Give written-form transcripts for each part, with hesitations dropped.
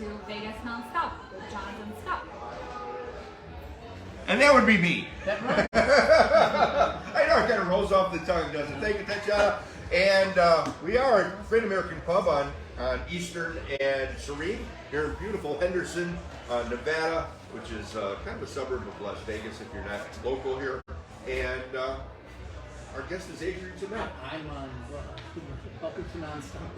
to Vegas Nonstop with Jonathan Stop. And that would be me. That right. I know it kind of rolls off the tongue, doesn't it? Thank you, Tetyana. And we are at Great American Pub on Eastern and Serene here in beautiful Henderson, Nevada, which is kind of a suburb of Las Vegas if you're not local here. And our guest is Adrian Tonight. I'm on Welcome to Nonstop.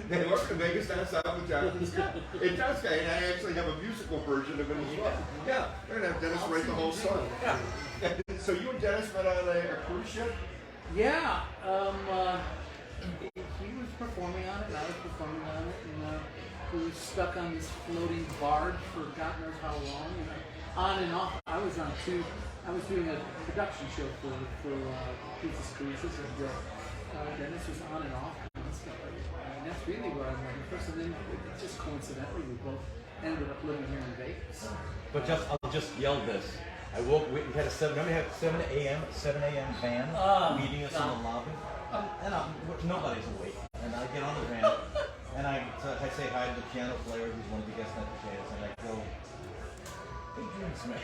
Hey, welcome to Vegas Nonstop with Jonathan Scott. It does, and I actually have a musical version of it as well. Yeah, we're going to have Dennis write the whole song. Yeah. So you and Dennis went on a cruise ship? Yeah. He was performing on it, and I was performing on it, and we were stuck on this floating barge for God knows how long, and on and off. I was doing a production show for Princess Cruises, and Dennis was on and off and stuff like that. And that's really where I met him first, and then just coincidentally we both ended up living here in Vegas. But I'll just yell this. I woke. We had remember we had 7 a.m. van meeting us in the lobby, and nobody's awake. And I get on the van, and I say hi to the piano player, who's one of the guest entertainers, and I go, Adrian Smith.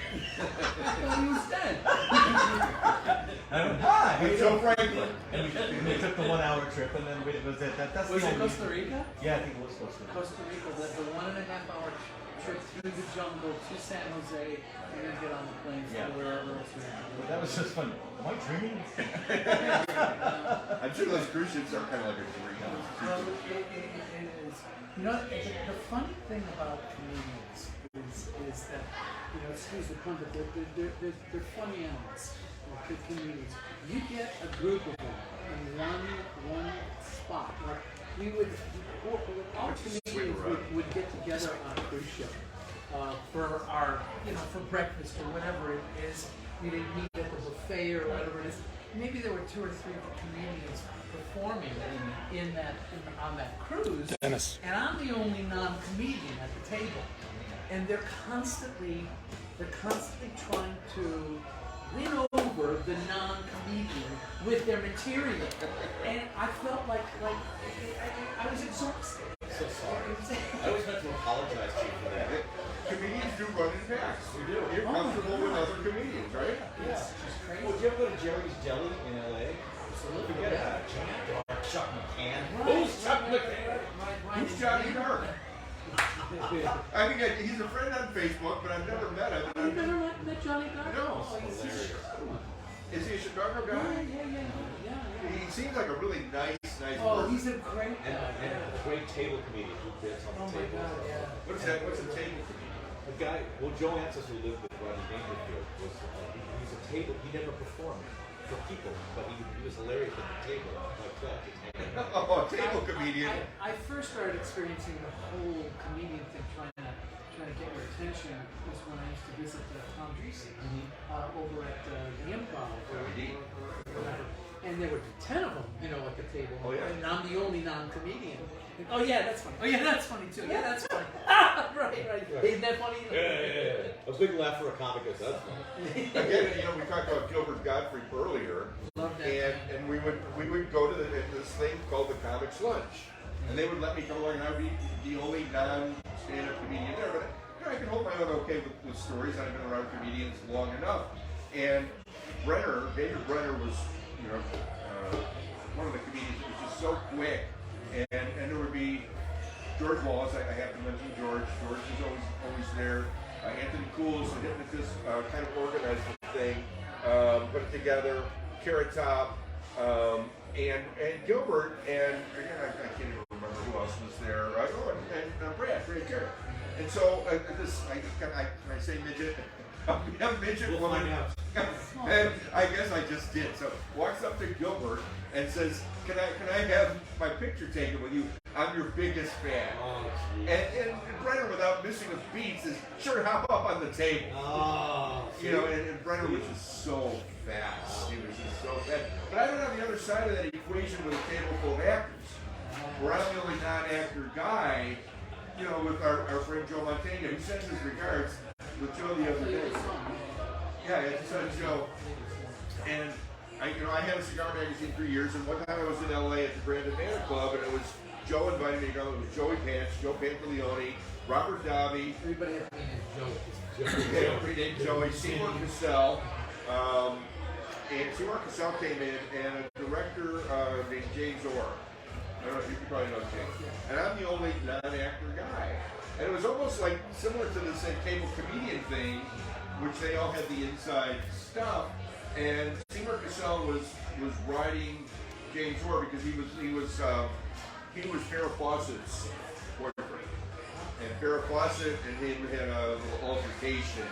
Well, he was dead. I went, hi. With Joe Franklin. And we took the 1 hour trip, and then it was it. That's Was the it only Costa Rica? Yeah, I think it was Costa Rica. Costa Rica, the 1.5 hour trip through the jungle to San Jose, and then get on the plane to wherever else we had. But that was just fun. Am I dreaming? I'm sure those cruise ships are kind of like a dream. Well, it is. You know, the funny thing about comedians is that, you know, excuse the pun, but they're funny animals. They're comedians. You get a group of them in one spot. Like all comedians would get together on a cruise ship for our, for breakfast or whatever it is. We'd meet at the buffet or whatever it is. Maybe there were 2 or 3 comedians performing on that cruise. Dennis. And I'm the only non-comedian at the table. And they're constantly trying to win over the non-comedian with their material. And I felt like I was exhausted. So sorry. I always meant to apologize to you for that. Comedians do run in packs. We do. You're comfortable with other comedians, right? Yeah, it's just crazy. Well, did you ever go to Jerry's Deli in L.A.? Absolutely. Forget about it. Chuck McCann. Right. Who's Chuck McCann? Who's Johnny Dark? I mean, he's a friend on Facebook, but I've never met him. You've never met Johnny Dark? No. Oh, he's Chicago. Is he a Chicago guy? Yeah. He seems like a really nice Oh, person. he's a great guy. And a great table comedian who bits on the Oh my table. God, yeah. What's that? What's a table comedian? A guy, Joe Ancestors, who lived with Rodney Dangerfield, was he was a table. He never performed for people, but he was hilarious at the table, like that. Just hanging out. Oh, a table comedian. I first started experiencing the whole comedian thing, trying to get your attention, was when I used to visit Tom Dreesen over at the Improv or whatever. And there were 10 of them, at the table. Oh, yeah. And I'm the only non-comedian. Oh yeah, that's funny. Oh yeah, that's funny too. Yeah, that's funny. Right. Isn't that funny? Yeah. A big laugh for a comic is that's funny. Again, we talked about Gilbert Gottfried earlier. Love that. And we would go to this thing called the Comics Lunch, and they would let me come along, and I would be the only non-stand-up comedian there. But I could hold my own okay with stories. I've been around comedians long enough. And David Brenner was, one of the comedians that was just so quick. And there would be George Wallace. I have to mention George. George is always there. Anthony Cools, the hypnotist, kind of organized the thing, put it together. Carrot Top, and Gilbert, and again, I can't even remember who else was there. And Brad Carrot. And so can I say midget? I'm midget We'll woman. find out. And I guess I just did. So walks up to Gilbert and says, "Can I have my picture taken with you? I'm your biggest fan." Oh, and Brenner, without missing a beat, says, "Sure, hop up on the table." Oh, And Brenner was just so fast. He was just so fast. But I'm on the other side of that equation with a table full of actors, where I'm the only non-actor guy. With our friend Joe Montana, who sends his regards with Joe the other day. Yeah, it's Joe. And I had a cigar magazine for years, and one time I was in LA at the Grand Havana Club, and it was Joe invited me to go. It was Joey Pants, Joe Pantaleone, Robert Davi. Everybody has to be named Joe. Yeah, named Joey, Seymour Cassell. And Seymour Cassell came in, and a director named James Orr. I don't know if you probably know James. And I'm the only non-actor guy. And it was almost like similar to the same cable comedian thing, which they all had the inside stuff. And Seymour Cassell was writing James Orr because he was Farrah Fawcett's boyfriend. And Farrah Fawcett and him had a little altercation,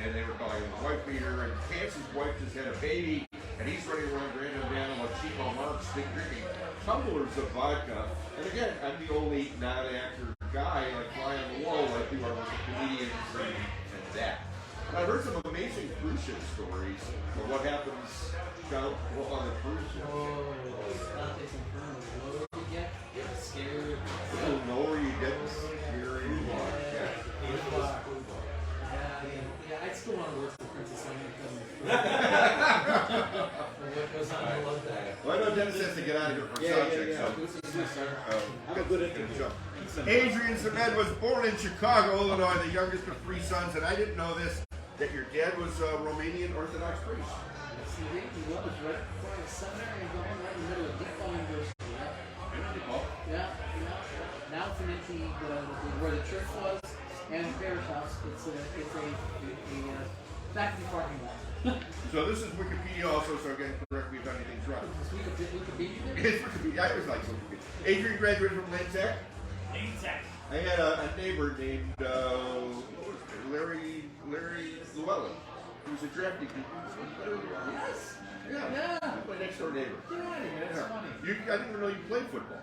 and they were calling him a wife beater. And Pants' wife just had a baby, and he's running around Grand Havana like Chico Marx, drinking tumblers of vodka. And again, I'm the only non-actor guy, like fly on the wall, like you are with the comedians and that. And I heard some amazing cruise ship stories of what happens down on the cruise ship. Oh, Dante's Inferno. The lower you get scared. The lower you get, the scarier you are. Yeah, I'd still want to work for Princess Leia. What goes on, I love that. Well, I know Dennis has to get out of here for sound check, so. I'm a good interview. Adrian Zemed was born in Chicago, Illinois, the youngest of 3 sons, and I didn't know this, that your dad was a Romanian Orthodox priest. See, he was right before the seminary and going right in the middle of DePaul University. Yeah. Now it's an empty, where the church was and the parish house. It's a faculty parking lot. So this is Wikipedia also, so again, correct me if anything's wrong. Is Wikipedia there? It's Wikipedia. I always like Wikipedia. Adrian graduated from Lane Tech. I had a neighbor named Larry Llewellyn. He was a drafting keeper. Yes. Yeah. My next door neighbor. That's funny. I didn't even know you played football.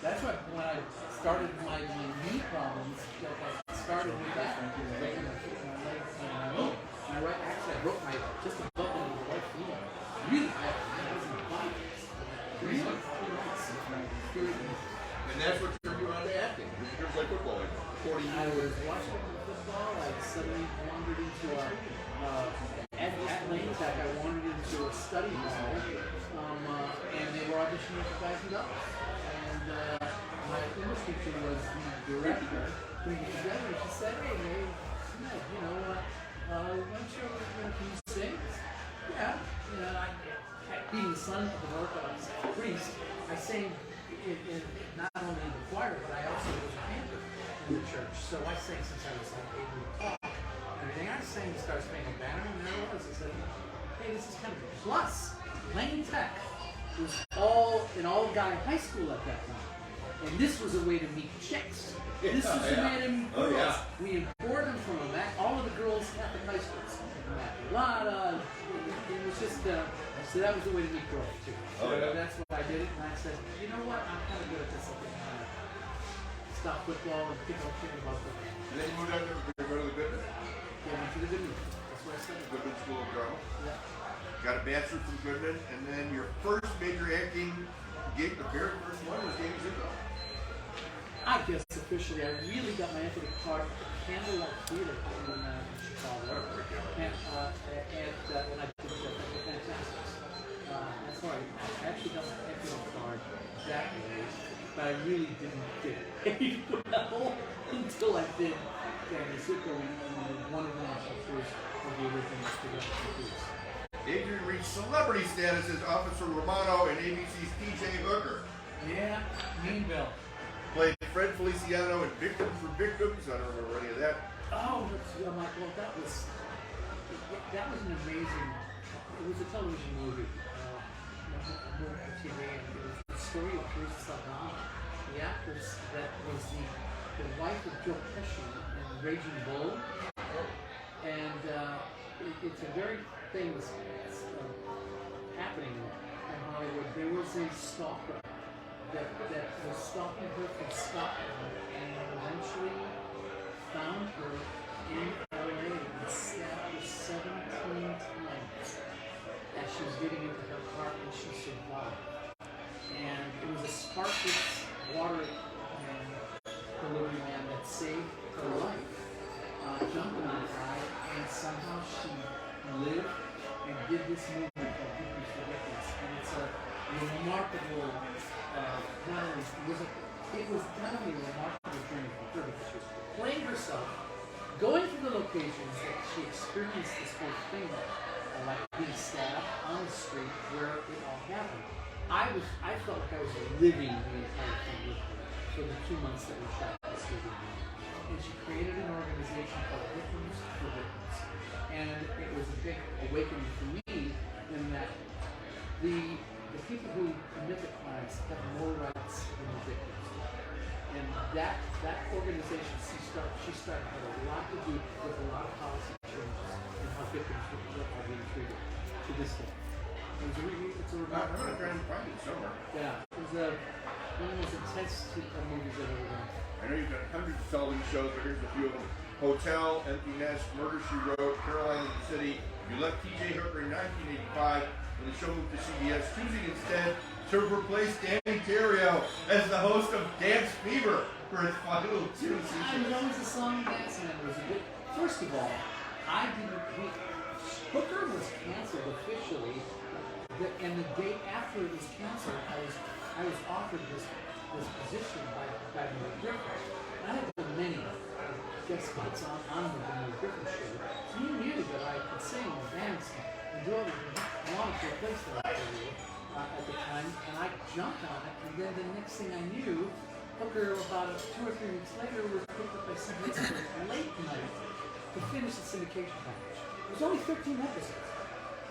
That's what, when I started my knee problems, I started with that. Breaking my foot and my legs and my knee. And I broke my, just above the right knee. Really bad. I wasn't fine. 3 months. And that's what turned you on to acting. You play football like 40 years. I was watching football. I suddenly wandered into at Lane Tech, I wandered into a study hall, and they were auditioning for $1,000. And my English teacher was the director, putting it together, and she said, "Hey, Smith, why don't you, can you sing?" Yeah, being the son of an Orthodox priest, I sang in not only the choir, but I also was a cantor in the church. So I sang since I was like 8 years old. Everything I sang, the Star Spangled Banner, and there it was. I said, "Hey, this is kind of a plus." Lane Tech was an all-guy high school at that time, and this was a way to meet chicks. This was a way to meet girls. We imported them from all of the girls' Catholic high schools. Immaculata. It was just so that was the way to meet girls too. So that's what I did, and I said, "You know what? I'm kind of good at this. I can stop football and pick up about football." And then you moved out to go to the Goodman? Yeah, went to the Goodman. That's where I studied. Goodman School of Drama. Yeah. Got a bachelor from Goodman, and then your first major acting gig, the very first one, was Danny Zuko. I guess officially, I really got my equity card at the Candlelight Theater in Chicago. And I did fantastic. That's why I actually got my equity card that way, but I really didn't get paid well until I did Danny Zuko in one of the national tours of the original production piece. Adrian reached celebrity status as Officer Romano in ABC's T.J. Hooker. Yeah, Mean Bill. Played Fred Feliciano in Victims for Victims. I don't remember any of that. Oh, that was an amazing. It was a television movie, TV, and it was the story of Teresa Saldana, the actress that was the wife of Joe Pesci in Raging Bull, and it's a very famous happening in Hollywood. There was a stalker that was stalking her from Scotland and eventually found her in LA and stabbed her 17 times as she was getting into her car, and she survived. And it was a Sparkletts water delivery man that saved her life, jumped in the car, and somehow she lived and did this movement called Victims for Victims. And remarkable. It was not only a remarkable journey for her because she was playing herself, going to the locations that she experienced this whole thing, like being stabbed on the street where it all happened. I felt like I was living the entire thing with her for the 2 months that we shot this video. And she created an organization called Victims for Victims. And it was a big awakening for me in that the people who commit the crimes have more rights than the victims. And that organization, she started had a lot to do with a lot of policy changes and how victims are being treated to this day. It's a I'm going to try and find it somewhere. yeah, it was one of the most intense movies I've ever done. I know you've done hundreds of television shows, but here's a few of them. Hotel, Empty Nest, Murder, She Wrote, Caroline in the City. You left T.J. Hooker in 1985 when the show moved to CBS, choosing instead to replace Danny Terrio as the host of Dance Fever for its final 2 seasons. I was always a song and dance man. First of all, Hooker was canceled officially, and the day after it was canceled, I was offered this position by the Griffin. I had done many guest spots on the Griffin show. So he knew that I could sing and dance and do everything. I wanted to replace that career at the time, and I jumped on it. And then the next thing I knew, Hooker, about 2 or 3 weeks later, was picked up by CBS for late night to finish the syndication package. It was only 13 episodes.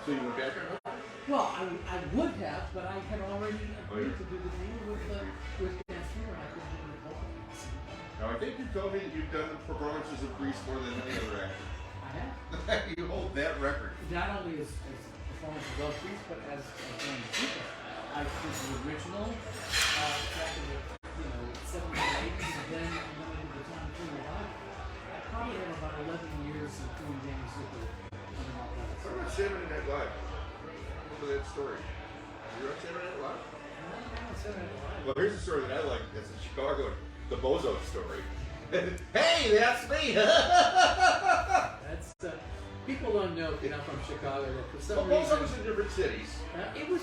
So you went back on Hooker? Well, I would have, but I had already agreed to do the deal with Dance Fever. I couldn't do it both. Now, I think you told me that you've done performances of Grease more than any other actor. I have. You hold that record. Not only as performances of Grease, but as Danny Fever. I did the original back in the 70s and 80s, and then I did the Tom King Live. I probably had about 11 years of doing Danny Fever. What about Saturday Night Live? Remember that story? You on Saturday Night Live? Well, here's a story that I like. It's in Chicago, the Bozo story. Hey, that's me! That's people don't know if you're not from Chicago that for some Well, reason Bozo was in different cities. it was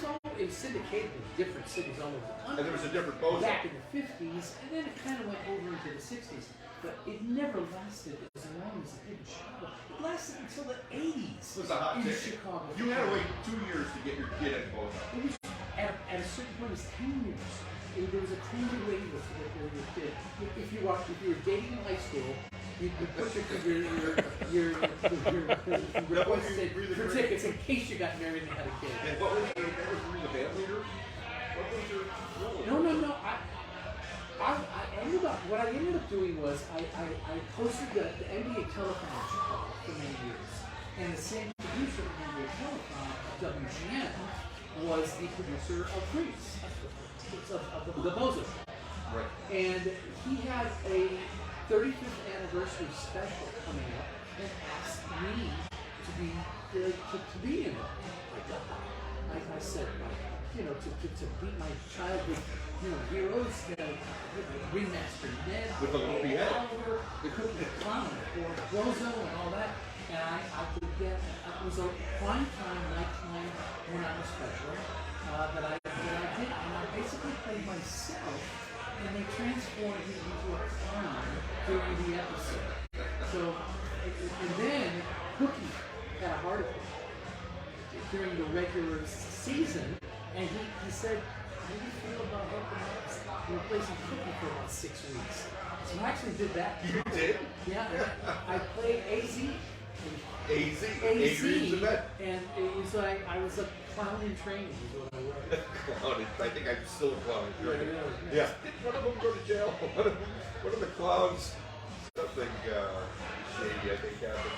syndicated in different cities all over the country. And there was a different Bozo. Back in the 50s, and then it kind of went over into the 60s. But it never lasted as long as it did in Chicago. It lasted until the 80s. It was a hot in ticket. Chicago. You had to wait 2 years to get your kid at Bozo. It was at a certain point, it was 10 years. There was a 10-year waiting list to get your kid. If you were dating in high school, you put your request for tickets in case you got married and had a kid. And what was your the band leader? What was your role? No. What I ended up doing was I hosted the NBA telethon in Chicago for many years. And the same producer of the NBA telethon, WGN, was the producer of Grease, of the Bozo. Right. And he had a 35th anniversary special coming up and asked me to be in it. I said, to beat my childhood, heroes, Ringmaster Ned, With the lumpy head. Oliver, the Cookie Clown, or Bozo, and all that. And I could get, it was a prime time, nighttime, 1 hour special that I did. And I basically played myself, and they transformed me into a clown during the episode. So, and then Cookie had a heart attack during the regular season, and he said, how do you feel about helping out replacing Cookie for about 6 weeks? So I actually did that. You did? Yeah. I played AZ. AZ. Adrian Zemet. And it was like, I was a clown in training is what I was. Clown. I think I'm still a clown in training. Yeah. Did one of them go to jail? One of the clowns, something shady, I think, happened.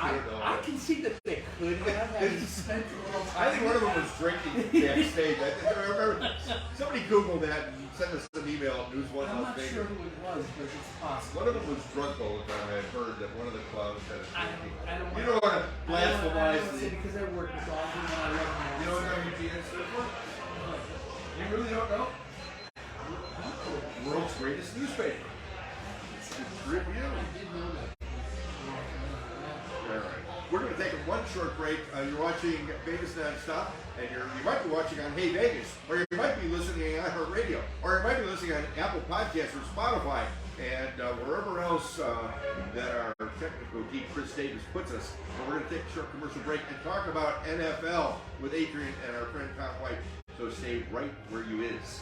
I can see that they could have having spent a little time. I think one of them was drinking backstage. I remember somebody Googled that and sent us an email at News One I'm Las not Vegas. sure who it was, but it's possible. One of them was drunk all the time. I had heard that one of the clowns had a drinking. You don't want to I blasphemize don't say because I work with all of them and I love them. You know what WGN stood for? You really don't know? World's greatest newspaper. It's Review. I did know that. All right. we're going to take one short break. You're watching Vegas Nonstop, and you might be watching on Hey Vegas, or you might be listening on iHeartRadio, or you might be listening on Apple Podcasts or Spotify, and wherever else that our technical geek Chris Davis puts us. But we're going to take a short commercial break and talk about NFL with Adrian and our friend Tom White. So stay right where you is.